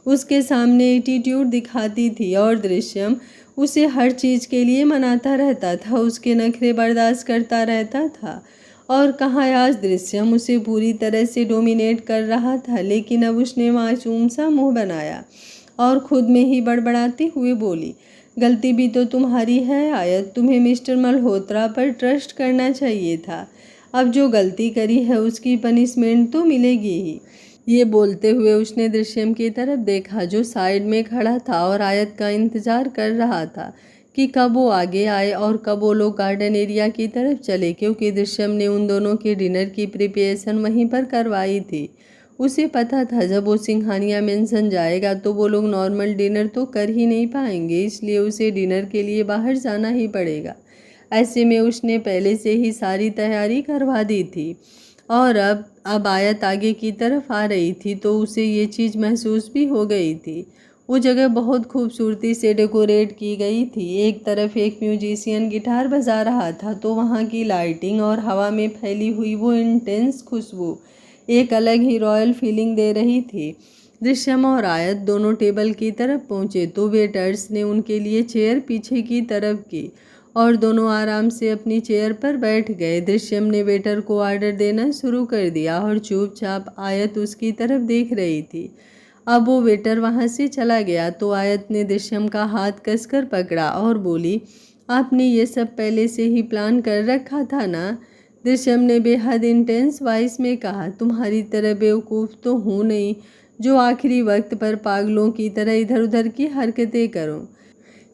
उसके सामने एटीट्यूड दिखाती थी, और दृश्यम उसे हर चीज़ के लिए मनाता रहता था, उसके नखरे बर्दाश्त करता रहता था। और कहाँ आज दृश्यम उसे पूरी तरह से डोमिनेट कर रहा था। लेकिन अब उसने मासूम सा मुँह बनाया और खुद में ही बड़बड़ाते हुए बोली, गलती भी तो तुम्हारी है आयत, तुम्हें मिस्टर मल्होत्रा पर ट्रस्ट करना चाहिए था। अब जो गलती करी है उसकी पनिशमेंट तो मिलेगी ही। ये बोलते हुए उसने दृश्यम की तरफ देखा जो साइड में खड़ा था और आयत का इंतज़ार कर रहा था कि कब वो आगे आए और कब वो लोग गार्डन एरिया की तरफ चले, क्योंकि दृश्यम ने उन दोनों के डिनर की प्रिपरेशन वहीं पर करवाई थी। उसे पता था जब वो सिंघानिया मेंशन जाएगा तो वो लोग नॉर्मल डिनर तो कर ही नहीं पाएंगे, इसलिए उसे डिनर के लिए बाहर जाना ही पड़ेगा। ऐसे में उसने पहले से ही सारी तैयारी करवा दी थी, और अब आयत आगे की तरफ आ रही थी तो उसे ये चीज़ महसूस भी हो गई थी। वो जगह बहुत खूबसूरती से डेकोरेट की गई थी। एक तरफ एक म्यूजिशियन गिटार बजा रहा था तो वहाँ की लाइटिंग और हवा में फैली हुई वो इंटेंस खुशबू एक अलग ही रॉयल फीलिंग दे रही थी। दृश्यम और आयत दोनों टेबल की तरफ पहुँचे तो वेटर्स ने उनके लिए चेयर पीछे की तरफ की और दोनों आराम से अपनी चेयर पर बैठ गए। दृश्यम ने वेटर को ऑर्डर देना शुरू कर दिया और चुपचाप आयत उसकी तरफ देख रही थी। अब वो वेटर वहाँ से चला गया तो आयत ने दृश्यम का हाथ कसकर पकड़ा और बोली, आपने ये सब पहले से ही प्लान कर रखा था ना? दृश्यम ने बेहद इंटेंस वॉइस में कहा, तुम्हारी तरह बेवकूफ़ तो हूँ नहीं जो आखिरी वक्त पर पागलों की तरह इधर उधर की हरकतें करूँ।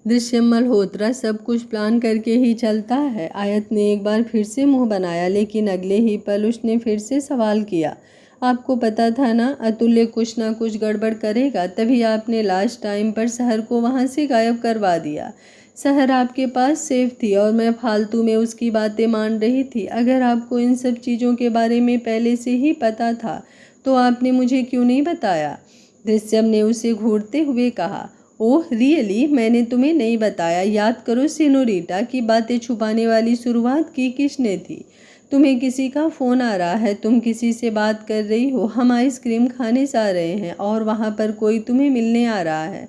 दृश्यम मल्होत्रा सब कुछ प्लान करके ही चलता है। आयत ने एक बार फिर से मुंह बनाया, लेकिन अगले ही पल उसने फिर से सवाल किया, आपको पता था ना अतुल्य कुछ ना कुछ गड़बड़ करेगा, तभी आपने लास्ट टाइम पर शहर को वहाँ से गायब करवा दिया। शहर आपके पास सेफ थी और मैं फालतू में उसकी बातें मान रही थी। अगर आपको इन सब चीज़ों के बारे में पहले से ही पता था तो आपने मुझे क्यों नहीं बताया? दृश्यम ने उसे घूरते हुए कहा, ओह रियली, मैंने तुम्हें नहीं बताया? याद करो सिनोरिटा की बातें छुपाने वाली शुरुआत की किसने थी? तुम्हें किसी का फ़ोन आ रहा है, तुम किसी से बात कर रही हो, हम आइसक्रीम खाने जा रहे हैं और वहाँ पर कोई तुम्हें मिलने आ रहा है।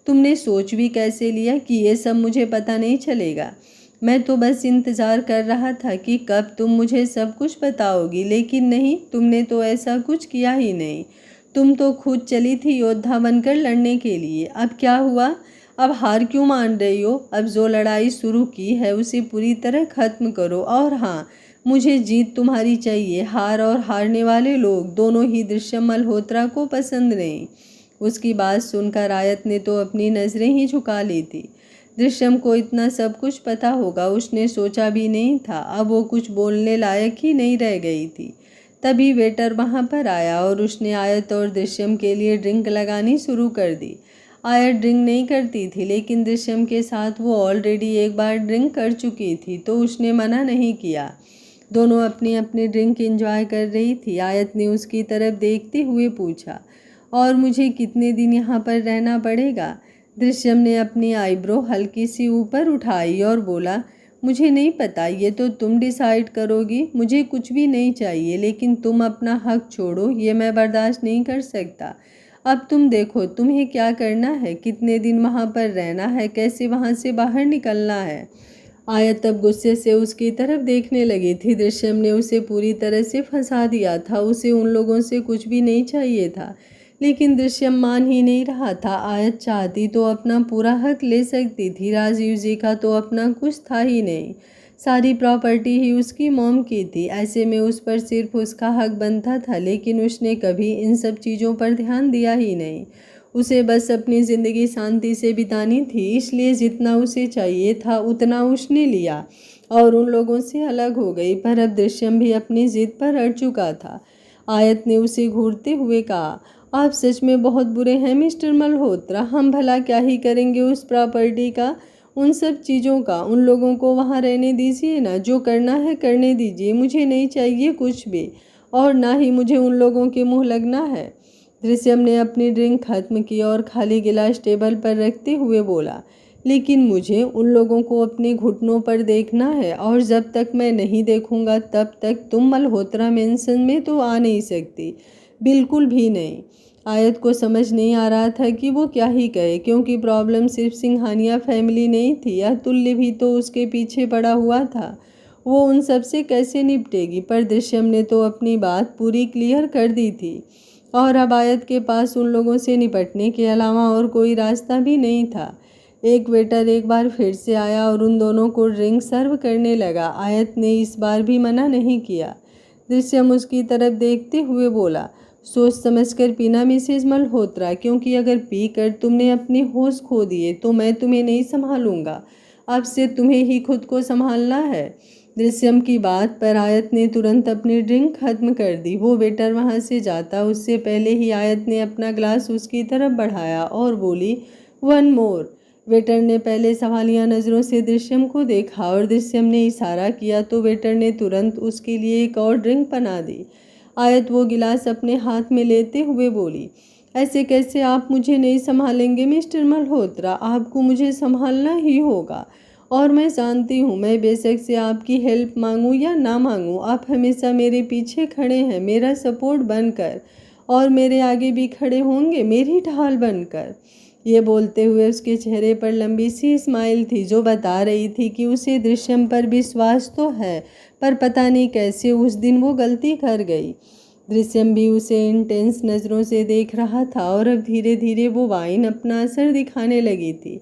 तुमने सोच भी कैसे लिया कि ये सब मुझे पता नहीं चलेगा? मैं तो बस इंतज़ार कर रहा था कि कब तुम मुझे सब कुछ बताओगी, लेकिन नहीं, तुमने तो ऐसा कुछ किया ही नहीं। तुम तो खुद चली थी योद्धा बनकर लड़ने के लिए। अब क्या हुआ? अब हार क्यों मान रही हो? अब जो लड़ाई शुरू की है उसे पूरी तरह ख़त्म करो। और हाँ, मुझे जीत तुम्हारी चाहिए। हार और हारने वाले लोग दोनों ही दृश्यम मल्होत्रा को पसंद नहीं। उसकी बात सुनकर आयत ने तो अपनी नज़रें ही झुका ली थी। दृश्यम को इतना सब कुछ पता होगा उसने सोचा भी नहीं था। अब वो कुछ बोलने लायक ही नहीं रह गई थी। तभी वेटर वहाँ पर आया और उसने आयत और दृश्यम के लिए ड्रिंक लगानी शुरू कर दी। आयत ड्रिंक नहीं करती थी, लेकिन दृश्यम के साथ वो ऑलरेडी एक बार ड्रिंक कर चुकी थी तो उसने मना नहीं किया। दोनों अपनी अपनी ड्रिंक एंजॉय कर रही थी। आयत ने उसकी तरफ देखते हुए पूछा, और मुझे कितने दिन यहाँ पर रहना पड़ेगा? दृश्यम ने अपनी आईब्रो हल्की सी ऊपर उठाई और बोला, मुझे नहीं पता, ये तो तुम डिसाइड करोगी। मुझे कुछ भी नहीं चाहिए, लेकिन तुम अपना हक छोड़ो, ये मैं बर्दाश्त नहीं कर सकता। अब तुम देखो तुम्हें क्या करना है, कितने दिन वहाँ पर रहना है, कैसे वहाँ से बाहर निकलना है। आयत अब गुस्से से उसकी तरफ देखने लगी थी। दृश्यम ने उसे पूरी तरह से फंसा दिया था। उसे उन लोगों से कुछ भी नहीं चाहिए था। लेकिन दृश्यम मान ही नहीं रहा था। आयत चाहती तो अपना पूरा हक ले सकती थी, राजीव जी का तो अपना कुछ था ही नहीं। सारी प्रॉपर्टी ही उसकी मॉम की थी, ऐसे में उस पर सिर्फ उसका हक बनता था। लेकिन उसने कभी इन सब चीज़ों पर ध्यान दिया ही नहीं। उसे बस अपनी ज़िंदगी शांति से बितानी थी, इसलिए जितना उसे चाहिए था उतना उसने लिया और उन लोगों से अलग हो गई। पर अब दृश्यम भी अपनी जिद पर अड़ चुका था। आयत ने उसे घूरते हुए कहा, आप सच में बहुत बुरे हैं मिस्टर मल्होत्रा। हम भला क्या ही करेंगे उस प्रॉपर्टी का, उन सब चीज़ों का। उन लोगों को वहाँ रहने दीजिए ना, जो करना है करने दीजिए। मुझे नहीं चाहिए कुछ भी, और ना ही मुझे उन लोगों के मुँह लगना है। दृश्यम ने अपनी ड्रिंक खत्म की और खाली गिलास टेबल पर रखते हुए बोला, लेकिन मुझे उन लोगों को अपने घुटनों पर देखना है, और जब तक मैं नहीं देखूंगा तब तक तुम मल्होत्रा मेंशन में तो आ नहीं सकती, बिल्कुल भी नहीं। आयत को समझ नहीं आ रहा था कि वो क्या ही कहे, क्योंकि प्रॉब्लम सिर्फ सिंघानिया फैमिली नहीं थी, यह तुल्य भी तो उसके पीछे पड़ा हुआ था। वो उन सब से कैसे निपटेगी। पर दृश्यम ने तो अपनी बात पूरी क्लियर कर दी थी, और अब आयत के पास उन लोगों से निपटने के अलावा और कोई रास्ता भी नहीं था। एक वेटर एक बार फिर से आया और उन दोनों को ड्रिंक सर्व करने लगा। आयत ने इस बार भी मना नहीं किया। दृश्यम उसकी तरफ देखते हुए बोला, सोच समझकर पीना मिसेज मल्होत्रा, क्योंकि अगर पी कर तुमने अपने होश खो दिए तो मैं तुम्हें नहीं संभालूंगा। अब से तुम्हें ही खुद को संभालना है। दृश्यम की बात पर आयत ने तुरंत अपनी ड्रिंक खत्म कर दी। वो वेटर वहां से जाता उससे पहले ही आयत ने अपना ग्लास उसकी तरफ बढ़ाया और बोली, वन मोर। वेटर ने पहले सवालिया नज़रों से दृश्यम को देखा और दृश्यम ने इशारा किया तो वेटर ने तुरंत उसके लिए एक और ड्रिंक बना दी। आयत वो गिलास अपने हाथ में लेते हुए बोली, ऐसे कैसे आप मुझे नहीं संभालेंगे मिस्टर मल्होत्रा, आपको मुझे संभालना ही होगा। और मैं जानती हूँ, मैं बेशक से आपकी हेल्प मांगूँ या ना मांगूँ, आप हमेशा मेरे पीछे खड़े हैं, मेरा सपोर्ट बनकर, और मेरे आगे भी खड़े होंगे मेरी ढाल बनकर। ये बोलते हुए उसके चेहरे पर लंबी सी स्माइल थी, जो बता रही थी कि उसे दृश्यम पर विश्वास तो है, पर पता नहीं कैसे उस दिन वो गलती कर गई। दृश्यम भी उसे इंटेंस नज़रों से देख रहा था, और अब धीरे धीरे वो वाइन अपना असर दिखाने लगी थी।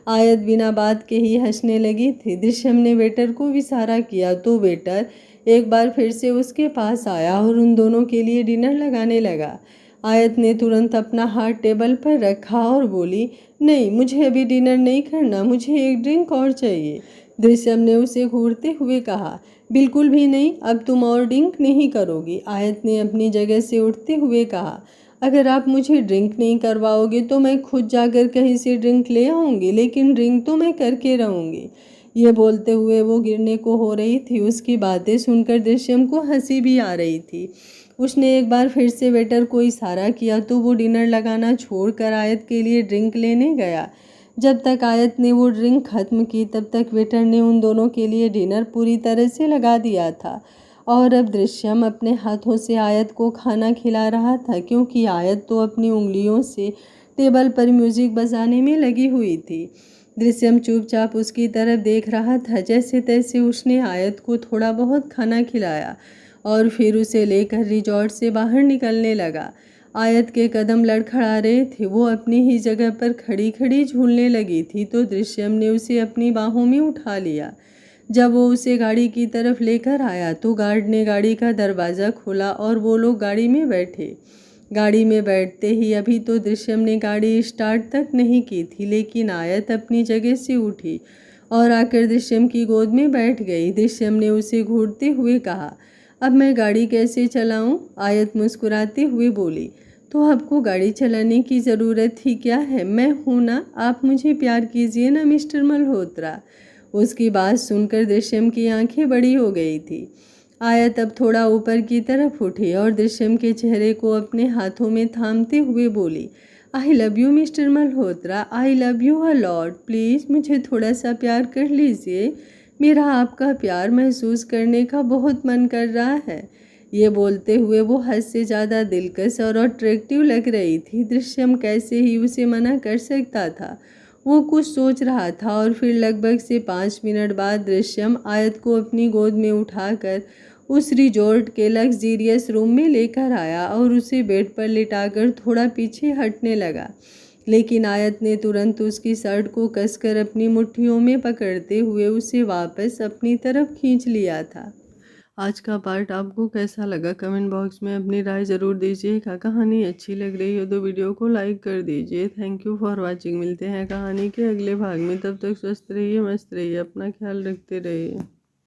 आयत बिना बात के ही हंसने लगी थी। दृश्यम ने वेटर को इशारा किया तो वेटर एक बार फिर से उसके पास आया और उन दोनों के लिए डिनर लगाने लगा। आयत ने तुरंत अपना हाथ टेबल पर रखा और बोली, नहीं, मुझे अभी डिनर नहीं करना, मुझे एक ड्रिंक और चाहिए। दृश्यम ने उसे घूरते हुए कहा, बिल्कुल भी नहीं, अब तुम और ड्रिंक नहीं करोगी। आयत ने अपनी जगह से उठते हुए कहा, अगर आप मुझे ड्रिंक नहीं करवाओगे तो मैं खुद जाकर कहीं से ड्रिंक ले आऊँगी, लेकिन ड्रिंक तो मैं करके रहूँगी। ये बोलते हुए वो गिरने को हो रही थी। उसकी बातें सुनकर दृश्यम को हंसी भी आ रही थी। उसने एक बार फिर से वेटर को इशारा किया तो वो डिनर लगाना छोड़कर आयत के लिए ड्रिंक लेने गया। जब तक आयत ने वो ड्रिंक खत्म की तब तक वेटर ने उन दोनों के लिए डिनर पूरी तरह से लगा दिया था, और अब दृश्यम अपने हाथों से आयत को खाना खिला रहा था, क्योंकि आयत तो अपनी उंगलियों से टेबल पर म्यूजिक बजाने में लगी हुई थी। दृश्यम चुपचाप उसकी तरफ देख रहा था। जैसे तैसे उसने आयत को थोड़ा बहुत खाना खिलाया और फिर उसे लेकर रिजॉर्ट से बाहर निकलने लगा। आयत के कदम लड़खड़ा रहे थे। वो अपनी ही जगह पर खड़ी खड़ी झूलने लगी थी तो दृश्यम ने उसे अपनी बाहों में उठा लिया। जब वो उसे गाड़ी की तरफ लेकर आया तो गार्ड ने गाड़ी का दरवाज़ा खोला और वो लोग गाड़ी में बैठे। गाड़ी में बैठते ही अभी तो दृश्यम ने गाड़ी स्टार्ट तक नहीं की थी, लेकिन आयत अपनी जगह से उठी और आकर दृश्यम की गोद में बैठ गई। दृश्यम ने उसे घूरते हुए कहा, अब मैं गाड़ी कैसे चलाऊं? आयत मुस्कुराते हुए बोली, तो आपको गाड़ी चलाने की ज़रूरत ही क्या है, मैं हूं ना, आप मुझे प्यार कीजिए ना मिस्टर मल्होत्रा। उसकी बात सुनकर दृश्यम की आंखें बड़ी हो गई थी। आयत अब थोड़ा ऊपर की तरफ उठी और दृश्यम के चेहरे को अपने हाथों में थामते हुए बोली, I love you mister Malhotra, I love you a lot, please मुझे थोड़ा सा प्यार कर लीजिए, मेरा आपका प्यार महसूस करने का बहुत मन कर रहा है। ये बोलते हुए वो हद से ज़्यादा दिलकश और अट्रैक्टिव लग रही थी। दृश्यम कैसे ही उसे मना कर सकता था। वो कुछ सोच रहा था और फिर लगभग से 5 मिनट बाद दृश्यम आयत को अपनी गोद में उठाकर उस रिजॉर्ट के लग्जीरियस रूम में लेकर आया और उसे बेड पर लिटाकर थोड़ा पीछे हटने लगा। लेकिन आयत ने तुरंत उसकी शर्ट को कसकर अपनी मुट्ठियों में पकड़ते हुए उसे वापस अपनी तरफ खींच लिया था। आज का पार्ट आपको कैसा लगा कमेंट बॉक्स में अपनी राय ज़रूर दीजिएगा। कहानी अच्छी लग रही हो तो वीडियो को लाइक कर दीजिए। Thank you for watching. मिलते हैं कहानी के अगले भाग में, तब तक स्वस्थ रहिए, मस्त रहिए, अपना ख्याल रखते रहिए।